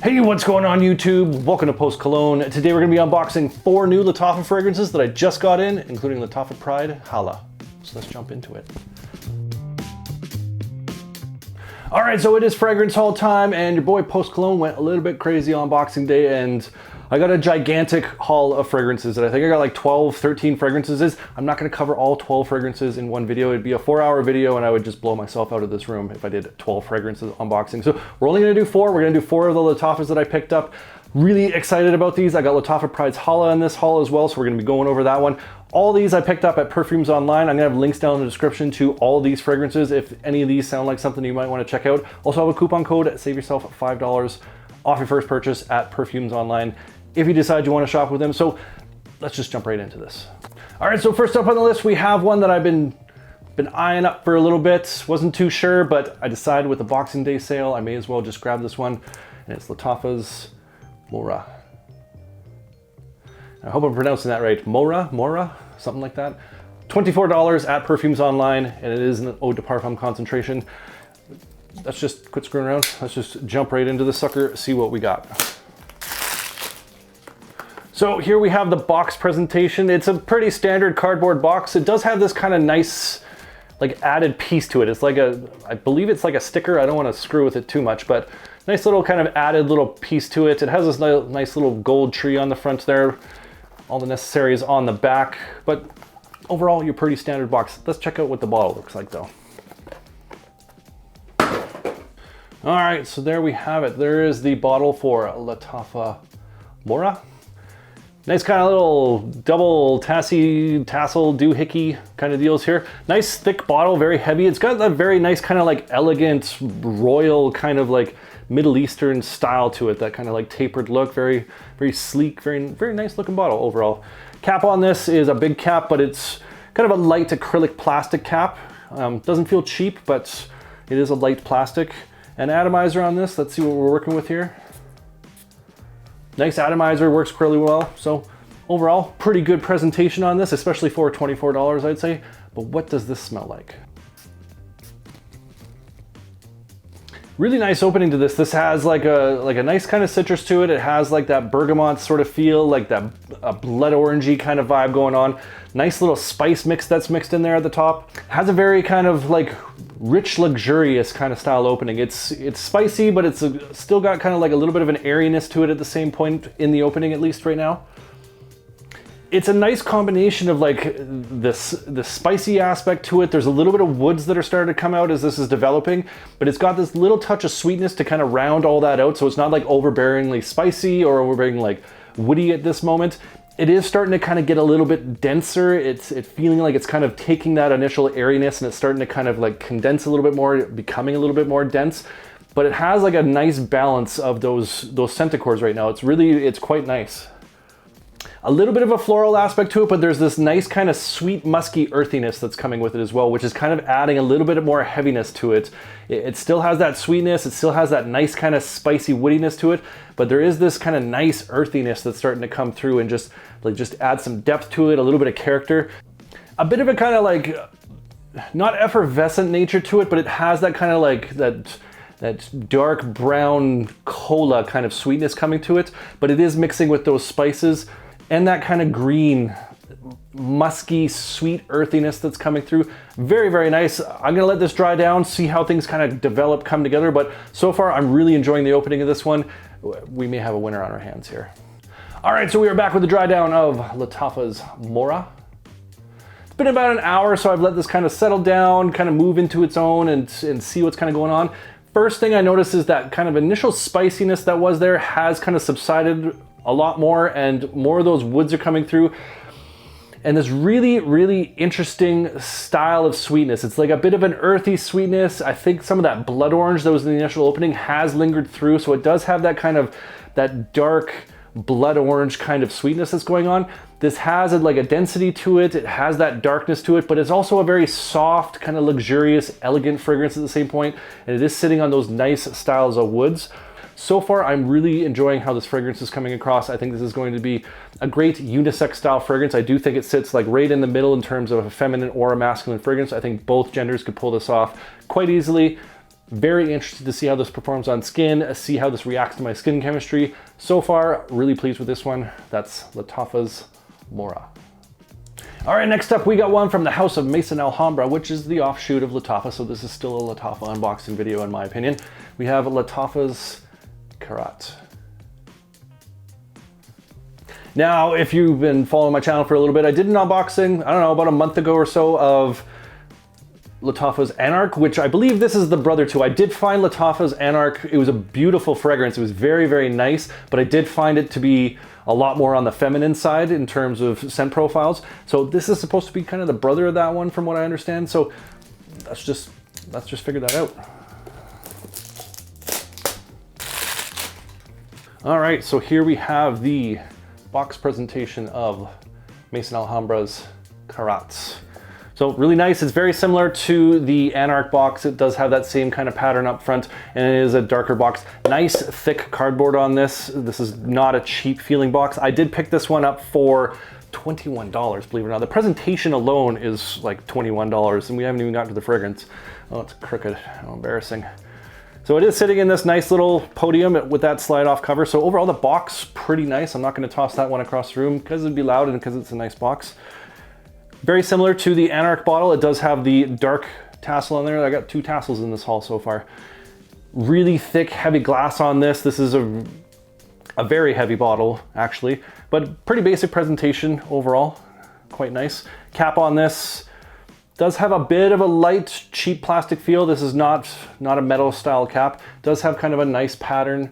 Hey, what's going on YouTube? Welcome to Post Cologne. Today we're going to be unboxing 4 new Lattafa fragrances that I just got in, including Lattafa Pride Hala. So let's jump into it. All right, so it is fragrance haul time, and your boy Post Cologne went a little bit crazy on Boxing Day, and I got a gigantic haul of fragrances, and I think I got like 12, 13 fragrances. I'm not gonna cover all 12 fragrances in one video. It'd be a 4-hour video, and I would just blow myself out of this room if I did 12 fragrances unboxing. So we're only gonna do 4. We're gonna do 4 of the Lattafas that I picked up. Really excited about these. I got Lattafa Pride's Hala in this haul as well, so we're gonna be going over that one. All these I picked up at Perfumes Online. I'm gonna have links down in the description to all these fragrances if any of these sound like something you might wanna check out. Also have a coupon code, save yourself $5 off your first purchase at Perfumes Online if you decide you wanna shop with them. So let's just jump right into this. All right, so first up on the list, we have one that I've been eyeing up for a little bit. Wasn't too sure, but I decided with the Boxing Day sale, I may as well just grab this one, and it's Lattafa's Maura. I hope I'm pronouncing that right. Maura, something like that. $24 at Perfumes Online, and it is an eau de parfum concentration. Let's just quit screwing around. Let's just jump right into the sucker, see what we got. So here we have the box presentation. It's a pretty standard cardboard box. It does have this kind of nice, like added piece to it. It's like I believe it's like a sticker. I don't want to screw with it too much, but nice little kind of added little piece to it. It has this nice little gold tree on the front there. All the necessaries on the back, but overall, your pretty standard box. Let's check out what the bottle looks like though. All right, so there we have it. There is the bottle for Lattafa Maura. Nice kind of little double tassel doohickey kind of deals here. Nice thick bottle, very heavy. It's got that very nice kind of like elegant, royal kind of like Middle Eastern style to it, that kind of like tapered look, very sleek, very nice looking bottle overall. Cap on this is a big cap, but it's kind of a light acrylic plastic cap. Doesn't feel cheap, but it is a light plastic. And atomizer on this, let's see what we're working with here. Nice atomizer, works really well. So overall, pretty good presentation on this, especially for $24, I'd say. But what does this smell like? Really nice opening to this. This has like a nice kind of citrus to it. It has like that bergamot sort of feel, like that blood orangey kind of vibe going on. Nice little spice mix that's mixed in there at the top. Has a very kind of like rich, luxurious kind of style opening. It's spicy, but it's still got kind of like a little bit of an airiness to it at the same point in the opening, at least right now. It's a nice combination of like the spicy aspect to it. There's a little bit of woods that are starting to come out as this is developing, but it's got this little touch of sweetness to kind of round all that out. So it's not like overbearingly spicy or overbearing like woody at this moment. It is starting to kind of get a little bit denser. It's feeling like it's kind of taking that initial airiness and it's starting to kind of like condense a little bit more, becoming a little bit more dense. But it has like a nice balance of those centicores right now. It's quite nice. A little bit of a floral aspect to it, but there's this nice kind of sweet, musky earthiness that's coming with it as well, which is kind of adding a little bit more heaviness to it. It still has that sweetness, it still has that nice kind of spicy woodiness to it, but there is this kind of nice earthiness that's starting to come through and just add some depth to it, a little bit of character. A bit of a kind of like, not effervescent nature to it, but it has that kind of like, that dark brown cola kind of sweetness coming to it, but it is mixing with those spices and that kind of green, musky, sweet earthiness that's coming through. Very nice. I'm gonna let this dry down, see how things kind of develop, come together, but so far I'm really enjoying the opening of this one. We may have a winner on our hands here. All right, so we are back with the dry down of Lattafa's Maura. It's been about an hour, so I've let this kind of settle down, kind of move into its own and see what's kind of going on. First thing I noticed is that kind of initial spiciness that was there has kind of subsided a lot more, and more of those woods are coming through. And this really interesting style of sweetness. It's like a bit of an earthy sweetness. I think some of that blood orange that was in the initial opening has lingered through, so it does have that kind of, that dark blood orange kind of sweetness that's going on. This has like a density to it. It has that darkness to it, but it's also a very soft, kind of luxurious, elegant fragrance at the same point, and it is sitting on those nice styles of woods. So far, I'm really enjoying how this fragrance is coming across. I think this is going to be a great unisex style fragrance. I do think it sits like right in the middle in terms of a feminine or a masculine fragrance. I think both genders could pull this off quite easily. Very interested to see how this performs on skin, see how this reacts to my skin chemistry. So far, really pleased with this one. That's Lattafa's Maura. All right, next up we got one from the House of Maison Alhambra, which is the offshoot of Lattafa, so this is still a Lattafa unboxing video in my opinion. We have Lattafa's Karate. Now, if you've been following my channel for a little bit, I did an unboxing, I don't know, about a month ago or so of Lattafa's Anarch, which I believe this is the brother to. I did find Lattafa's Anarch, it was a beautiful fragrance, it was very, very nice, but I did find it to be a lot more on the feminine side in terms of scent profiles. So this is supposed to be kind of the brother of that one from what I understand. So let's just figure that out. All right, so here we have the box presentation of Maison Alhambra's Karate. So really nice, it's very similar to the Anarch box. It does have that same kind of pattern up front, and it is a darker box. Nice thick cardboard on this. This is not a cheap feeling box. I did pick this one up for $21, believe it or not. The presentation alone is like $21, and we haven't even gotten to the fragrance. Oh, it's crooked, how embarrassing. So it is sitting in this nice little podium with that slide off cover. So overall the box, pretty nice. I'm not gonna toss that one across the room because it'd be loud and because it's a nice box. Very similar to the Anarch bottle. It does have the dark tassel on there. I got 2 tassels in this haul so far. Really thick, heavy glass on this. This is a very heavy bottle, actually, but pretty basic presentation overall. Quite nice. Cap on this does have a bit of a light, cheap plastic feel. This is not a metal style cap. Does have kind of a nice pattern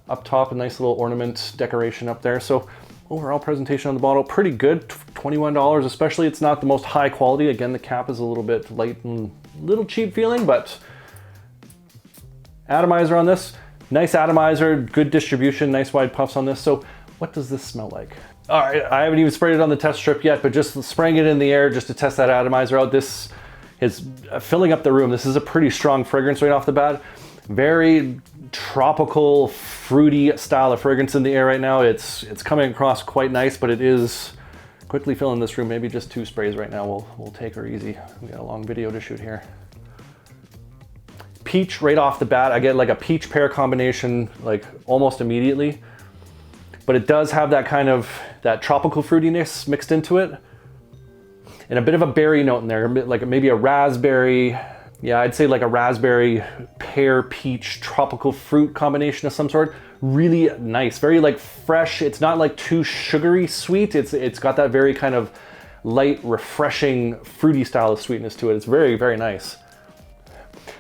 up top, a nice little ornament decoration up there. So overall presentation on the bottle, pretty good. $21, especially it's not the most high quality. Again, the cap is a little bit light and a little cheap feeling, but atomizer on this, nice atomizer, good distribution, nice wide puffs on this. So what does this smell like? All right, I haven't even sprayed it on the test strip yet, but just spraying it in the air just to test that atomizer out, this is filling up the room. This is a pretty strong fragrance right off the bat. Very tropical, fruity style of fragrance in the air right now. It's coming across quite nice, but it is quickly filling this room. Maybe just 2 sprays right now. We'll take her easy. We got a long video to shoot here. Peach right off the bat. I get like a peach pear combination like almost immediately, but it does have that kind of that tropical fruitiness mixed into it, and a bit of a berry note in there, like maybe a raspberry. Yeah, I'd say like a raspberry, pear, peach, tropical fruit combination of some sort. Really nice, very like fresh. It's not like too sugary sweet. It's got that very kind of light, refreshing, fruity style of sweetness to it. It's very, very nice.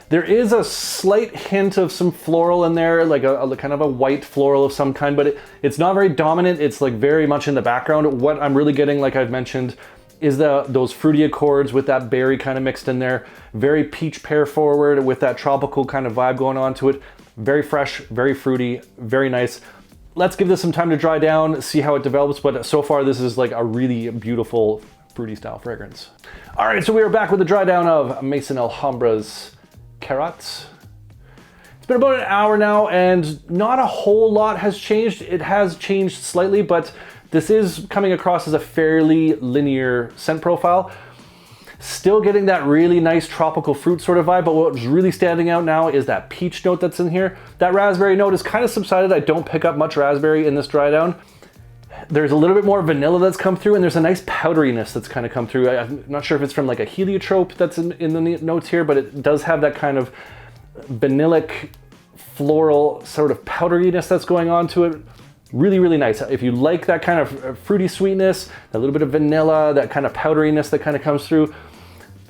There is a slight hint of some floral in there, like a kind of a white floral of some kind, but it's not very dominant. It's like very much in the background. What I'm really getting, like I've mentioned, is those fruity accords with that berry kind of mixed in there. Very peach pear forward with that tropical kind of vibe going on to it. Very fresh, very fruity, very nice. Let's give this some time to dry down, see how it develops, but so far this is like a really beautiful fruity style fragrance. All right, so we are back with the dry down of Maison Alhambra's Kayat. It's been about an hour now and not a whole lot has changed. It has changed slightly, but this is coming across as a fairly linear scent profile. Still getting that really nice tropical fruit sort of vibe, but what's really standing out now is that peach note that's in here. That raspberry note is kind of subsided. I don't pick up much raspberry in this dry down. There's a little bit more vanilla that's come through, and there's a nice powderiness that's kind of come through. I'm not sure if it's from like a heliotrope that's in the notes here, but it does have that kind of vanillic, floral sort of powderiness that's going on to it. Really, really nice. If you like that kind of fruity sweetness, a little bit of vanilla, that kind of powderiness that kind of comes through,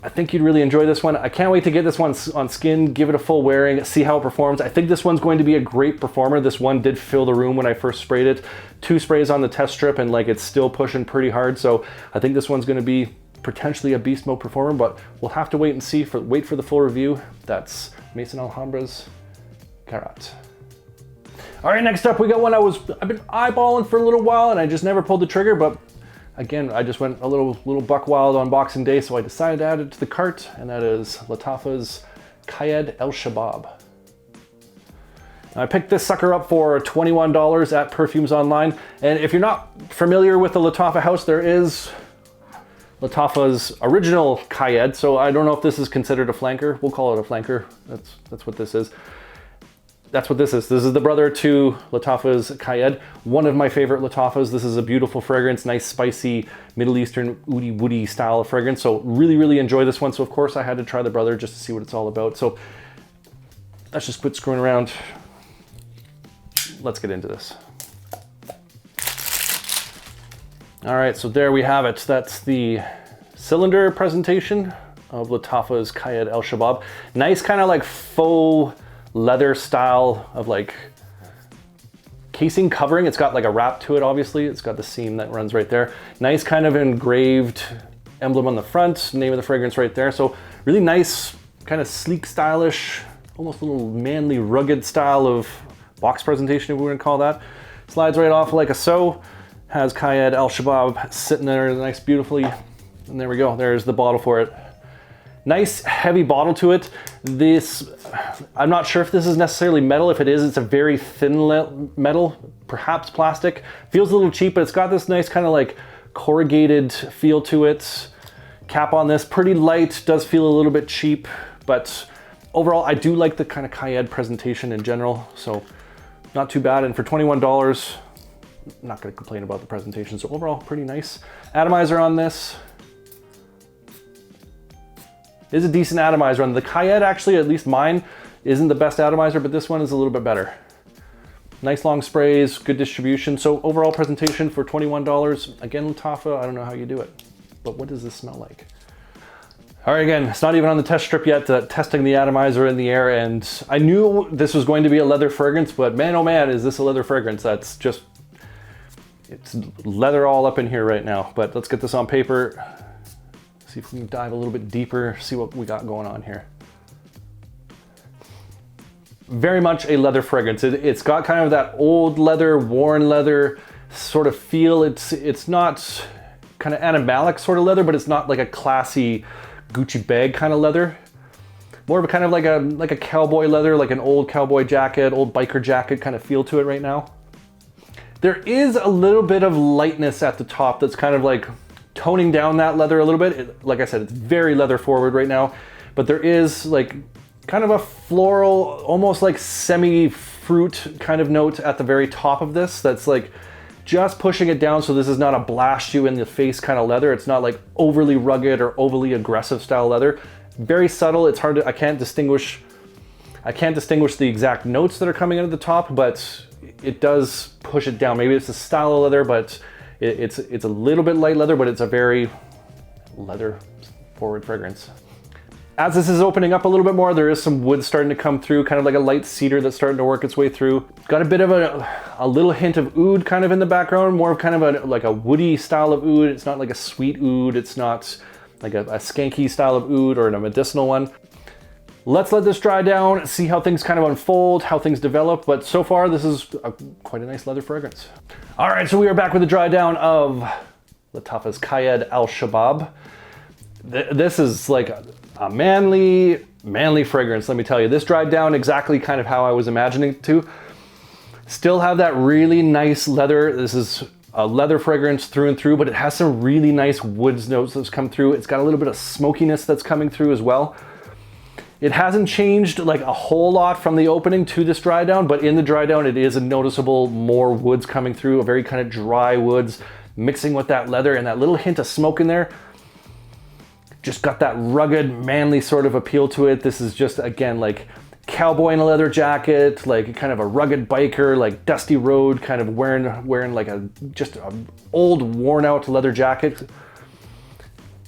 I think you'd really enjoy this one. I can't wait to get this one on skin, give it a full wearing, see how it performs. I think this one's going to be a great performer. This one did fill the room when I first sprayed it. 2 sprays on the test strip and like it's still pushing pretty hard. So I think this one's going to be potentially a beast mode performer, but we'll have to wait and see. Wait for the full review. That's Maison Alhambra's Kayat. All right, next up we got one I've been eyeballing for a little while and I just never pulled the trigger, but again, I just went a little buck wild on Boxing Day, so I decided to add it to the cart, and that is Lattafa's Kayat AlShabab. I picked this sucker up for $21 at Perfumes Online, and if you're not familiar with the Lattafa house, there is Lattafa's original Kayat. So I don't know if this is considered a flanker. We'll call it a flanker. That's what this is. That's what this is. This is the brother to Lattafa's Kayat. One of my favorite Lattafas. This is a beautiful fragrance, nice spicy Middle Eastern woody style of fragrance. So really, really enjoy this one. So of course I had to try the brother just to see what it's all about. So let's just quit screwing around. Let's get into this. All right, so there we have it. That's the cylinder presentation of Lattafa's Kayat AlShabab. Nice kind of like faux leather style of like casing covering. It's got like a wrap to it, obviously. It's got the seam that runs right there. Nice kind of engraved emblem on the front, name of the fragrance right there. So really nice, kind of sleek, stylish, almost a little manly, rugged style of box presentation, if we were gonna call that. Slides right off like a so. Has Kayat AlShabab sitting there nice, beautifully. And there we go, there's the bottle for it. Nice heavy bottle to it. This, I'm not sure if this is necessarily metal. If it is, it's a very thin metal, perhaps plastic. Feels a little cheap, but it's got this nice kind of like corrugated feel to it. Cap on this, pretty light, does feel a little bit cheap, but overall I do like the kind of Kayat presentation in general, so not too bad. And for $21, I'm not gonna complain about the presentation, so overall pretty nice. Atomizer on this. Is a decent atomizer on the Kayat. Actually, at least mine isn't the best atomizer, but this one is a little bit better. Nice long sprays, good distribution. So overall presentation for $21. Again, Lattafa, I don't know how you do it, but what does this smell like? All right, again, it's not even on the test strip yet, testing the atomizer in the air, and I knew this was going to be a leather fragrance, but man, oh man, is this a leather fragrance. That's just, it's leather all up in here right now. But let's get this on paper. See if we can dive a little bit deeper, see what we got going on here. Very much a leather fragrance. It's got kind of that old leather, worn leather sort of feel. It's not kind of animalic sort of leather, but it's not like a classy Gucci bag kind of leather. More of a kind of like a cowboy leather, like an old cowboy jacket, old biker jacket kind of feel to it right now. There is a little bit of lightness at the top that's kind of like toning down that leather a little bit. Like I said, it's very leather forward right now, but there is like kind of a floral, almost like semi-fruit kind of note at the very top of this that's like just pushing it down. So this is not a blast you in the face kind of leather. It's not like overly rugged or overly aggressive style leather. Very subtle. It's hard to, I can't distinguish the exact notes that are coming out of the top, but it does push it down. Maybe it's a style of leather, but it's a little bit light leather, but it's a very leather forward fragrance. As this is opening up a little bit more, there is some wood starting to come through, kind of like a light cedar that's starting to work its way through. Got a bit of a little hint of oud kind of in the background, more of kind of like a woody style of oud. It's not like a sweet oud. It's not like a skanky style of oud or a medicinal one. Let's let this dry down, see how things kind of unfold, how things develop. But so far, this is quite a nice leather fragrance. All right, so we are back with the dry down of Lattafa's Kayat AlShabab. This is like a manly fragrance, let me tell you. This dried down exactly kind of how I was imagining it to. Still have that really nice leather. This is a leather fragrance through and through, but it has some really nice woods notes that's come through. It's got a little bit of smokiness that's coming through as well. It hasn't changed like a whole lot from the opening to this dry down, but in the dry down, it is a noticeable more woods coming through, a very kind of dry woods mixing with that leather and that little hint of smoke in there. Just got that rugged, manly sort of appeal to it. This is just, again, like cowboy in a leather jacket, like kind of a rugged biker, like dusty road, kind of wearing like just an old worn out leather jacket.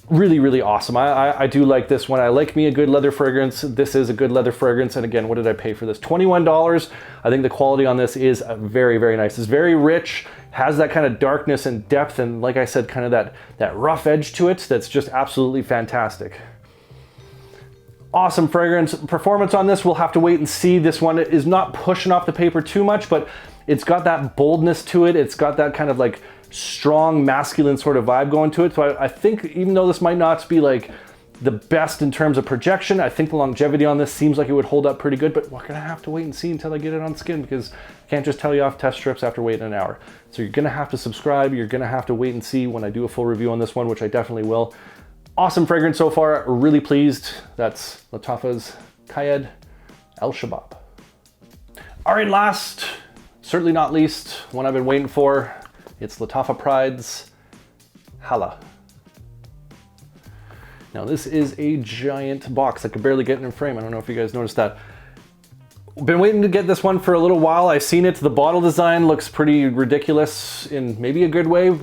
Really, really awesome. I do like this one. I like me a good leather fragrance. This is a good leather fragrance. And again, what did I pay for this? $21. I think the quality on this is very, very nice. It's very rich, has that kind of darkness and depth. And like I said, kind of that rough edge to it. That's just absolutely fantastic. Awesome fragrance. Performance on this, we'll have to wait and see. This one is not pushing off the paper too much, but it's got that boldness to it. It's got that kind of like strong masculine sort of vibe going to it. So I think even though this might not be like the best in terms of projection. I think the longevity on this seems like it would hold up pretty good, but we're gonna have to wait and see until I get it on skin, because I can't just tell you off test strips after waiting an hour. So you're gonna have to subscribe. You're gonna have to wait and see when I do a full review on this one, which I definitely will. Awesome fragrance so far, really pleased. That's Lattafa's Kayat AlShabab. All right, last, certainly not least, one I've been waiting for. It's Lattafa Pride's Hala. Now this is a giant box. I could barely get it in frame. I don't know if you guys noticed that. Been waiting to get this one for a little while. I've seen it. The bottle design looks pretty ridiculous in maybe a good way,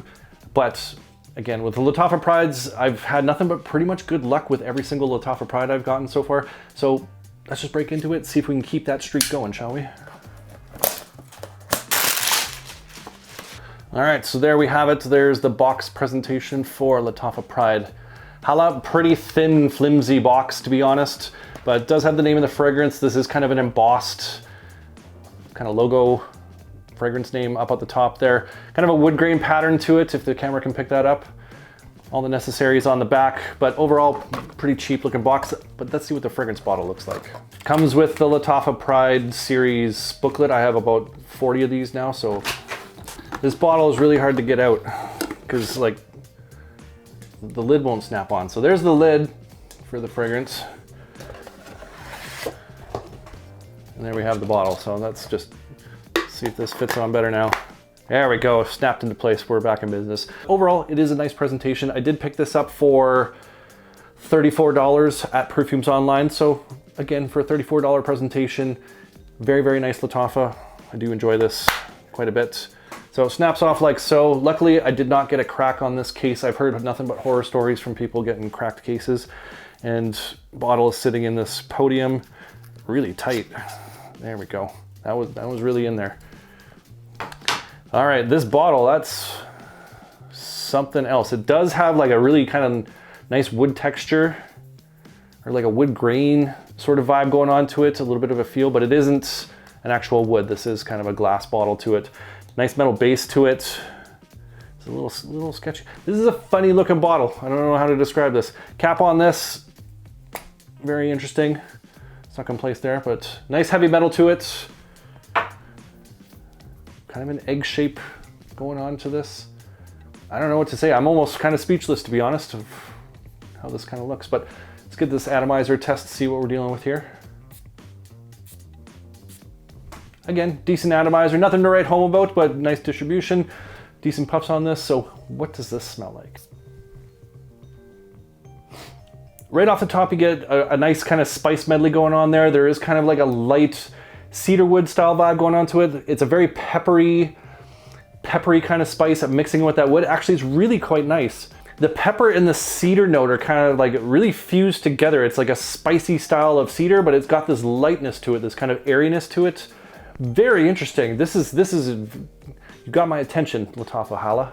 but again, with the Lattafa Prides, I've had nothing but pretty much good luck with every single Lattafa Pride I've gotten so far. So let's just break into it, see if we can keep that streak going, shall we? All right, so there we have it. There's the box presentation for Lattafa Pride Hala. Pretty thin, flimsy box, to be honest, but it does have the name of the fragrance. This is kind of an embossed kind of logo fragrance name up at the top there. Kind of a wood grain pattern to it, if the camera can pick that up. All the necessaries on the back, but overall, pretty cheap looking box. But let's see what the fragrance bottle looks like. Comes with the Lattafa Pride series booklet. I have about 40 of these now, so this bottle is really hard to get out because like the lid won't snap on. So there's the lid for the fragrance. And there we have the bottle. So let's just see if this fits on better now. There we go, snapped into place. We're back in business. Overall, it is a nice presentation. I did pick this up for $34 at Perfumes Online. So again, for a $34 presentation, very, very nice Lattafa. I do enjoy this quite a bit. So it snaps off like so. Luckily, I did not get a crack on this case. I've heard nothing but horror stories from people getting cracked cases. And bottle is sitting in this podium, really tight. There we go. That was really in there. All right, this bottle, that's something else. It does have like a really kind of nice wood texture, or like a wood grain sort of vibe going on to it, a little bit of a feel, but it isn't an actual wood. This is kind of a glass bottle to it. Nice metal base to it. It's a little sketchy. This is a funny looking bottle. I don't know how to describe this. Cap on this, very interesting. Stuck in place there, but nice heavy metal to it. Kind of an egg shape going on to this. I don't know what to say. I'm almost kind of speechless, to be honest, of how this kind of looks, but let's get this atomizer test to see what we're dealing with here. Again, decent atomizer, nothing to write home about, but nice distribution, decent puffs on this. So what does this smell like? Right off the top, you get a nice kind of spice medley going on there. There is kind of like a light cedarwood style vibe going on to it. It's a very peppery kind of spice mixing with that wood. Actually, it's really quite nice. The pepper and the cedar note are kind of like really fused together. It's like a spicy style of cedar, but it's got this lightness to it, this kind of airiness to it. Very interesting. This is you got my attention, Lattafa Hala.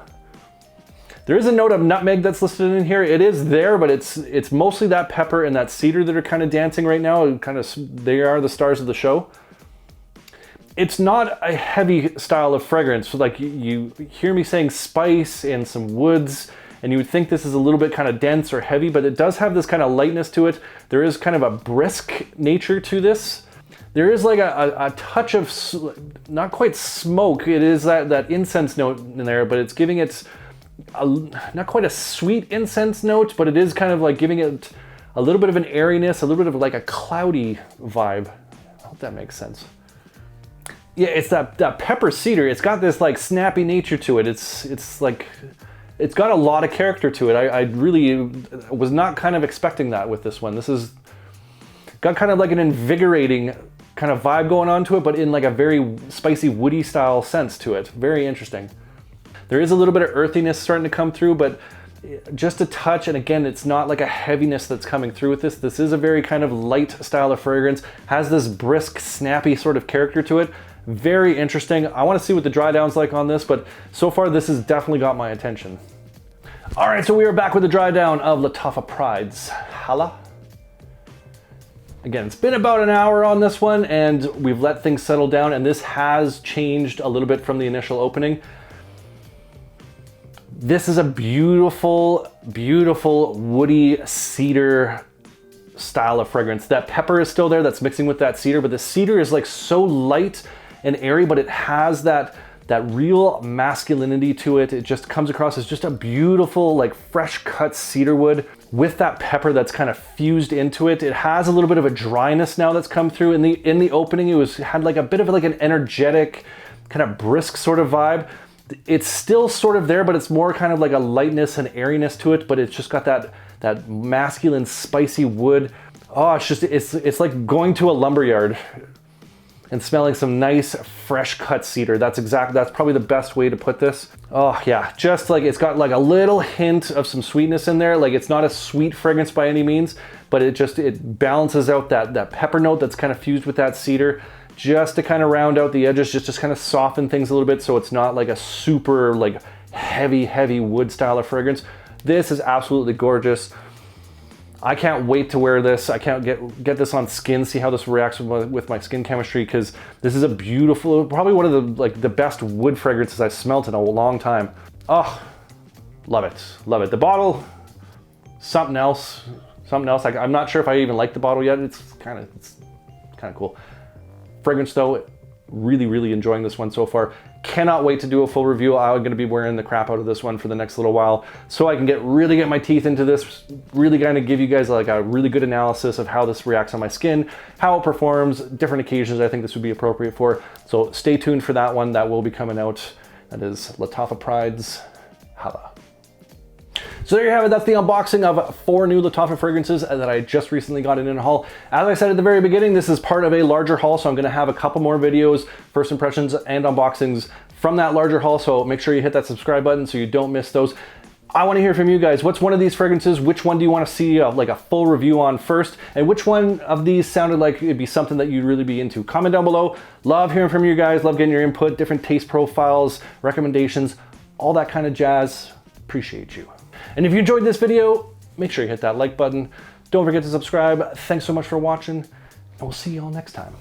There is a note of nutmeg that's listed in here. It is there, but it's mostly that pepper and that cedar that are kind of dancing right now. Kind of, they are the stars of the show. It's not a heavy style of fragrance. Like you hear me saying spice and some woods, and you would think this is a little bit kind of dense or heavy, but it does have this kind of lightness to it. There is kind of a brisk nature to this. There is like a touch of, not quite smoke. It is that incense note in there, but it's giving it not quite a sweet incense note, but it is kind of like giving it a little bit of an airiness, a little bit of like a cloudy vibe. I hope that makes sense. Yeah, it's that pepper cedar. It's got this like snappy nature to it. It's like, it's got a lot of character to it. I really was not kind of expecting that with this one. This is got kind of like an invigorating kind of vibe going on to it, but in like a very spicy, woody style sense to it. Very interesting. There is a little bit of earthiness starting to come through, but just a touch. And again, it's not like a heaviness that's coming through with this. This is a very kind of light style of fragrance. Has this brisk, snappy sort of character to it. Very interesting. I want to see what the dry down's like on this, but so far this has definitely got my attention. All right, so we are back with the dry down of Lattafa Pride's Hala. Again, it's been about an hour on this one, and we've let things settle down, and this has changed a little bit from the initial opening. This is a beautiful, beautiful woody cedar style of fragrance. That pepper is still there that's mixing with that cedar, but the cedar is like so light and airy, but it has that real masculinity to it. It just comes across as just a beautiful, like fresh cut cedar wood with that pepper that's kind of fused into it. It has a little bit of a dryness now that's come through. In the opening, had like a bit of like an energetic, kind of brisk sort of vibe. It's still sort of there, but it's more kind of like a lightness and airiness to it, but it's just got that masculine, spicy wood. Oh, it's like going to a lumberyard and smelling some nice, fresh cut cedar. That's probably the best way to put this. Oh yeah, just like it's got like a little hint of some sweetness in there. Like it's not a sweet fragrance by any means, but it balances out that pepper note that's kind of fused with that cedar, just to kind of round out the edges, just to kind of soften things a little bit so it's not like a super like heavy wood style of fragrance. This is absolutely gorgeous. I can't wait to wear this. I can't get this on skin, see how this reacts with my skin chemistry, because this is a beautiful, probably one of the best wood fragrances I've smelt in a long time. Oh, love it, love it. The bottle, something else. I'm not sure if I even like the bottle yet. It's kind of cool. Fragrance though, really enjoying this one so far. Cannot wait to do a full review. I'm going to be wearing the crap out of this one for the next little while, so I can really get my teeth into this, really kind of give you guys like a really good analysis of how this reacts on my skin, how it performs, different occasions I think this would be appropriate for. So stay tuned for that one. That will be coming out. That is Lattafa Pride's Hala. So there you have it. That's the unboxing of 4 new Lattafa fragrances that I just recently got in a haul. As I said at the very beginning, this is part of a larger haul, so I'm going to have a couple more videos, first impressions and unboxings from that larger haul, so make sure you hit that subscribe button so you don't miss those. I want to hear from you guys. What's one of these fragrances? Which one do you want to see like a full review on first? And which one of these sounded like it'd be something that you'd really be into? Comment down below. Love hearing from you guys. Love getting your input, different taste profiles, recommendations, all that kind of jazz. Appreciate you. And if you enjoyed this video, make sure you hit that like button. Don't forget to subscribe. Thanks so much for watching, and we'll see you all next time.